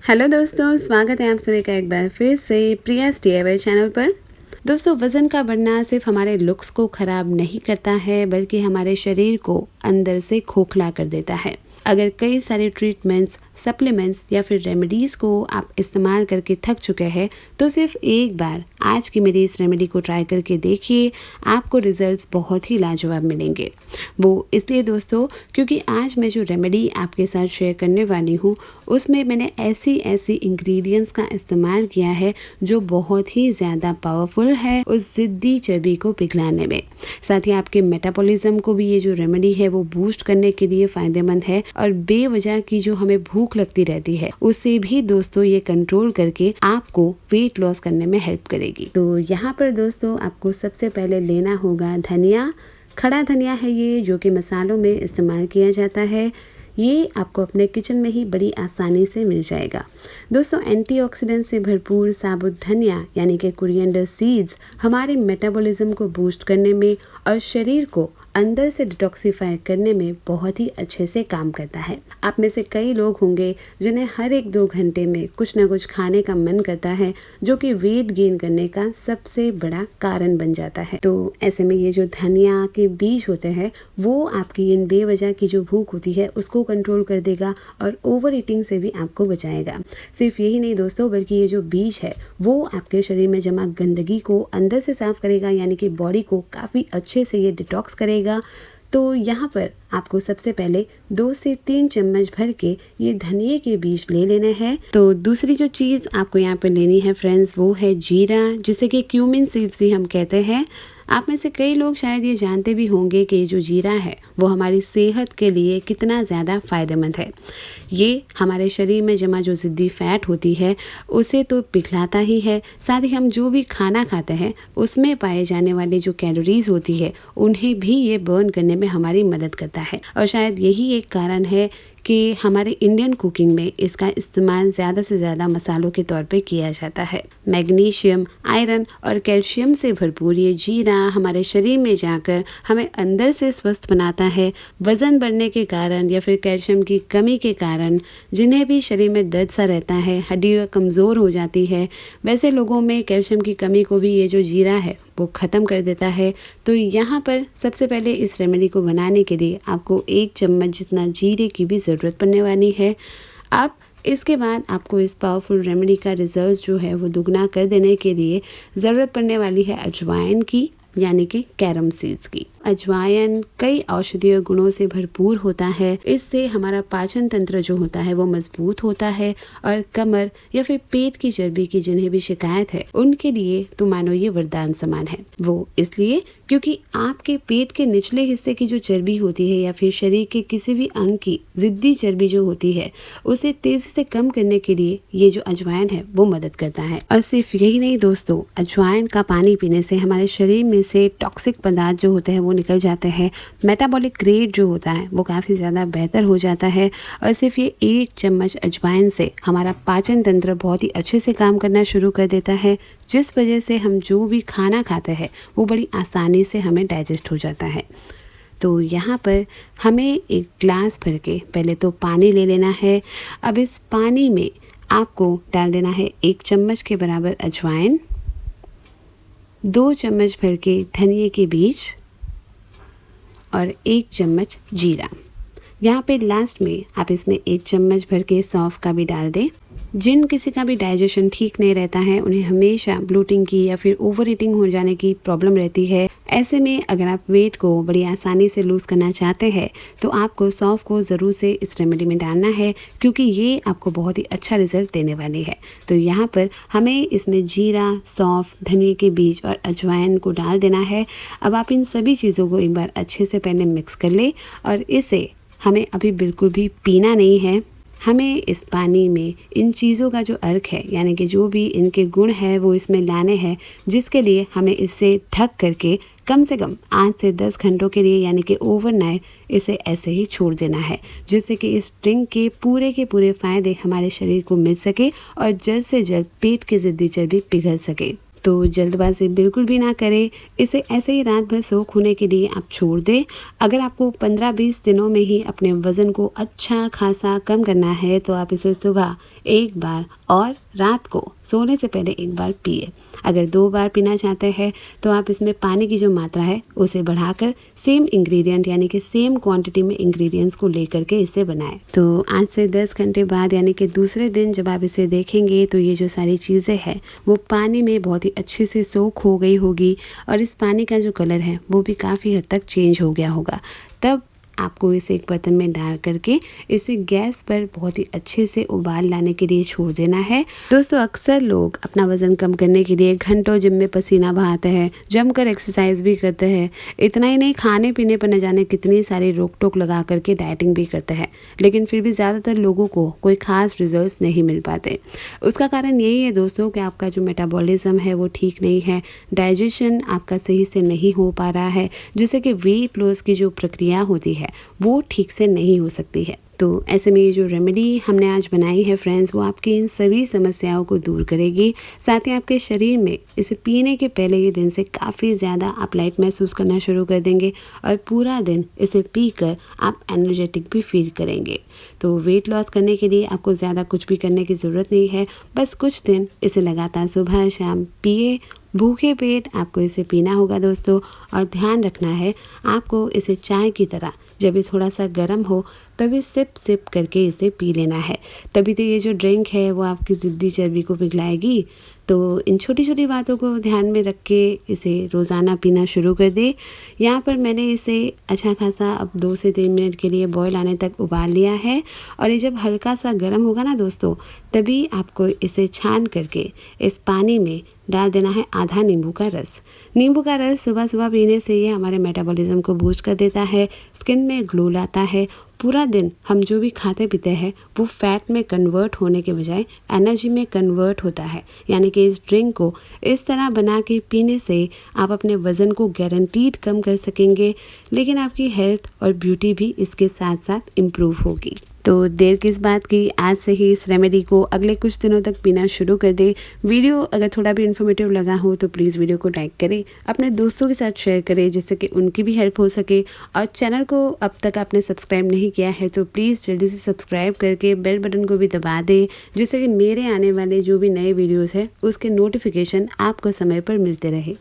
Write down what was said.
Hello दोस्तों, स्वागत है आप सभी का एक बार फिर से प्रियास DIY चैनल पर। दोस्तों, वज़न का बढ़ना सिर्फ हमारे लुक्स को ख़राब नहीं करता है बल्कि हमारे शरीर को अंदर से खोखला कर देता है। अगर कई सारे ट्रीटमेंट्स, सप्लीमेंट्स या फिर रेमेडीज़ को आप इस्तेमाल करके थक चुके हैं तो सिर्फ एक बार आज की मेरी इस रेमेडी को ट्राई करके देखिए, आपको रिजल्ट्स बहुत ही लाजवाब मिलेंगे। वो इसलिए दोस्तों क्योंकि आज मैं जो रेमेडी आपके साथ शेयर करने वाली हूँ उसमें मैंने ऐसी इंग्रेडिएंट्स का इस्तेमाल किया है जो बहुत ही ज़्यादा पावरफुल है उस ज़िद्दी चर्बी को पिघलाने में। साथ ही आपके मेटाबॉलिज्म को भी ये जो रेमेडी है वो बूस्ट करने के लिए फ़ायदेमंद है और बेवजह की जो हमें भूख लगती रहती है उसे भी दोस्तों ये कंट्रोल करके आपको वेट लॉस करने में हेल्प करेगी। तो यहाँ पर दोस्तों आपको सबसे पहले लेना होगा धनिया। खड़ा धनिया है ये, जो कि मसालों में इस्तेमाल किया जाता है। ये आपको अपने किचन में ही बड़ी आसानी से मिल जाएगा। दोस्तों, एंटीऑक्सीडेंट से भरपूर साबुत धनिया यानी कि कोरिएंडर सीड्स हमारे मेटाबॉलिज्म को बूस्ट करने में और शरीर को अंदर से डिटॉक्सिफाई करने में बहुत ही अच्छे से काम करता है। आप में से कई लोग होंगे जिन्हें हर 1-2 घंटे में कुछ ना कुछ खाने का मन करता है, जो कि वेट गेन करने का सबसे बड़ा कारण बन जाता है। तो ऐसे में ये जो धनिया के बीज होते हैं वो आपकी इन बेवजह की जो भूख होती है उसको कंट्रोल कर देगा और ओवर ईटिंग से भी आपको बचाएगा। सिर्फ यही नहीं दोस्तों, बल्कि ये जो बीज है वो आपके शरीर में जमा गंदगी को अंदर से साफ करेगा, यानी कि बॉडी को काफ़ी अच्छे से ये डिटॉक्स करेगा। तो यहाँ पर आपको सबसे पहले 2 से 3 चम्मच भर के ये धनिए के बीज ले लेने हैं। तो दूसरी जो चीज़ आपको यहाँ पर लेनी है फ्रेंड्स वो है जीरा, जिसे कि क्यूमिन सीड्स भी हम कहते हैं। आप में से कई लोग शायद ये जानते भी होंगे कि जो जीरा है वो हमारी सेहत के लिए कितना ज़्यादा फ़ायदेमंद है। ये हमारे शरीर में जमा जो ज़िद्दी फैट होती है उसे तो पिघलाता ही है, साथ ही हम जो भी खाना खाते हैं उसमें पाए जाने वाली जो कैलोरीज़ होती है उन्हें भी ये बर्न करने में हमारी मदद करता है। और शायद यही एक कारण है कि हमारे इंडियन कुकिंग में इसका इस्तेमाल ज़्यादा से ज़्यादा मसालों के तौर पे किया जाता है। मैग्नीशियम, आयरन और कैल्शियम से भरपूर ये जीरा हमारे शरीर में जाकर हमें अंदर से स्वस्थ बनाता है। वज़न बढ़ने के कारण या फिर कैल्शियम की कमी के कारण जिन्हें भी शरीर में दर्द सा रहता है, हड्डियाँ कमज़ोर हो जाती है, वैसे लोगों में कैल्शियम की कमी को भी ये जो जीरा है वो ख़त्म कर देता है। तो यहाँ पर सबसे पहले इस रेमेडी को बनाने के लिए आपको 1 चम्मच जितना जीरे की भी ज़रूरत पड़ने वाली है। अब इसके बाद आपको इस पावरफुल रेमेडी का रिजल्ट जो है वो दुगना कर देने के लिए ज़रूरत पड़ने वाली है अजवाइन की, यानी कि कैरम सीड्स की। अजवाइन कई औषधीय गुणों से भरपूर होता है। इससे हमारा पाचन तंत्र जो होता है वो मजबूत होता है और कमर या फिर पेट की चर्बी की जिन्हें भी शिकायत है उनके लिए तो मानो ये वरदान समान है। वो इसलिए क्योंकि आपके पेट के निचले हिस्से की जो चर्बी होती है या फिर शरीर के किसी भी अंग की ज़िद्दी चर्बी जो होती है उसे तेज़ी से कम करने के लिए ये जो अजवाइन है वो मदद करता है। और सिर्फ यही नहीं दोस्तों, अजवाइन का पानी पीने से हमारे शरीर में से टॉक्सिक पदार्थ जो होते हैं वो निकल जाते हैं। मेटाबॉलिक रेट जो होता है वो काफ़ी ज़्यादा बेहतर हो जाता है। और सिर्फ ये 1 चम्मच अजवाइन से हमारा पाचन तंत्र बहुत ही अच्छे से काम करना शुरू कर देता है, जिस वजह से हम जो भी खाना खाते हैं वो बड़ी आसानी से हमें डाइजेस्ट हो जाता है। तो यहाँ पर हमें 1 ग्लास भर के पहले तो पानी ले लेना है। अब इस पानी में आपको डाल देना है 1 चम्मच के बराबर अजवाइन, 2 चम्मच भर के धनिए के बीज और 1 चम्मच जीरा। यहाँ पे लास्ट में आप इसमें 1 चम्मच भर के सौंफ का भी डाल दें। जिन किसी का भी डाइजेशन ठीक नहीं रहता है उन्हें हमेशा ब्लोटिंग की या फिर ओवर ईटिंग हो जाने की प्रॉब्लम रहती है। ऐसे में अगर आप वेट को बड़ी आसानी से लूज़ करना चाहते हैं तो आपको सौंफ को ज़रूर से इस रेमेडी में डालना है, क्योंकि ये आपको बहुत ही अच्छा रिजल्ट देने वाली है। तो यहाँ पर हमें इसमें जीरा, सौंफ, धनिए के बीज और अजवाइन को डाल देना है। अब आप इन सभी चीज़ों को एक बार अच्छे से पहले मिक्स कर लें और इसे हमें अभी बिल्कुल भी पीना नहीं है। हमें इस पानी में इन चीज़ों का जो अर्क है, यानी कि जो भी इनके गुण है वो इसमें लाने हैं, जिसके लिए हमें इसे ढक करके कम से कम 8 से 10 घंटों के लिए यानी कि ओवरनाइट इसे ऐसे ही छोड़ देना है, जिससे कि इस ड्रिंक के पूरे फ़ायदे हमारे शरीर को मिल सके और जल्द से जल्द पेट की ज़िद्दी चर्बी पिघल सके। तो जल्दबाजी बिल्कुल भी ना करें। इसे ऐसे ही रात भर सोख होने के लिए आप छोड़ दें। अगर आपको 15-20 दिनों में ही अपने वज़न को अच्छा खासा कम करना है तो आप इसे सुबह एक बार और रात को सोने से पहले एक बार पिए। अगर 2 बार पीना चाहते हैं तो आप इसमें पानी की जो मात्रा है उसे बढ़ाकर सेम इंग्रेडिएंट यानी कि सेम क्वांटिटी में इंग्रेडिएंट्स को लेकर के इसे बनाएं। तो 8 से 10 घंटे बाद यानी कि दूसरे दिन जब आप इसे देखेंगे तो ये जो सारी चीज़ें हैं वो पानी में बहुत ही अच्छे से सोख हो गई होगी और इस पानी का जो कलर है वो भी काफ़ी हद तक चेंज हो गया होगा। तब आपको इसे एक बर्तन में डाल करके इसे गैस पर बहुत ही अच्छे से उबाल लाने के लिए छोड़ देना है। दोस्तों अक्सर लोग अपना वज़न कम करने के लिए घंटों जिम में पसीना बहाते हैं, जमकर एक्सरसाइज भी करते हैं। इतना ही नहीं, खाने पीने पर न जाने कितनी सारी रोक टोक लगा करके डाइटिंग भी करते हैं, लेकिन फिर भी ज़्यादातर लोगों को कोई ख़ास रिजल्ट्स नहीं मिल पाते। उसका कारण यही है दोस्तों कि आपका जो मेटाबॉलिज्म है वो ठीक नहीं है, डाइजेशन आपका सही से नहीं हो पा रहा है, जिससे कि वेट लॉस की जो प्रक्रिया होती है वो ठीक से नहीं हो सकती है। तो ऐसे में ये जो रेमेडी हमने आज बनाई है फ्रेंड्स, वो आपकी इन सभी समस्याओं को दूर करेगी। साथ ही आपके शरीर में इसे पीने के पहले ये दिन से काफ़ी ज़्यादा आप लाइट महसूस करना शुरू कर देंगे और पूरा दिन इसे पीकर आप एनर्जेटिक भी फील करेंगे। तो वेट लॉस करने के लिए आपको ज़्यादा कुछ भी करने की ज़रूरत नहीं है, बस कुछ दिन इसे लगातार सुबह शाम पिए। भूखे पेट आपको इसे पीना होगा दोस्तों, और ध्यान रखना है आपको इसे चाय की तरह जब ये थोड़ा सा गर्म हो तभी सिप सिप करके इसे पी लेना है। तभी तो ये जो ड्रिंक है वो आपकी ज़िद्दी चर्बी को पिघलाएगी। तो इन छोटी छोटी बातों को ध्यान में रख के इसे रोज़ाना पीना शुरू कर दे। यहाँ पर मैंने इसे अच्छा खासा अब 2 से 3 मिनट के लिए बॉयल आने तक उबाल लिया है, और ये जब हल्का सा गर्म होगा ना दोस्तों, तभी आपको इसे छान करके इस पानी में डाल देना है आधा नींबू का रस। नींबू का रस सुबह सुबह पीने से ये हमारे मेटाबॉलिज्म को बूस्ट कर देता है, स्किन में ग्लो लाता है। पूरा दिन हम जो भी खाते पीते हैं वो फैट में कन्वर्ट होने के बजाय एनर्जी में कन्वर्ट होता है। यानी कि इस ड्रिंक को इस तरह बना के पीने से आप अपने वज़न को गारंटीड कम कर सकेंगे, लेकिन आपकी हेल्थ और ब्यूटी भी इसके साथ साथ इम्प्रूव होगी। तो देर किस बात की, आज से ही इस रेमेडी को अगले कुछ दिनों तक पीना शुरू कर दे। वीडियो अगर थोड़ा भी इन्फॉर्मेटिव लगा हो तो प्लीज़ वीडियो को लाइक करें, अपने दोस्तों के साथ शेयर करें जिससे कि उनकी भी हेल्प हो सके। और चैनल को अब तक आपने सब्सक्राइब नहीं किया है तो प्लीज़ जल्दी से सब्सक्राइब करके बेल बटन को भी दबा दें, जिससे कि मेरे आने वाले जो भी नए वीडियोज़ हैं उसके नोटिफिकेशन आपको समय पर मिलते रहे।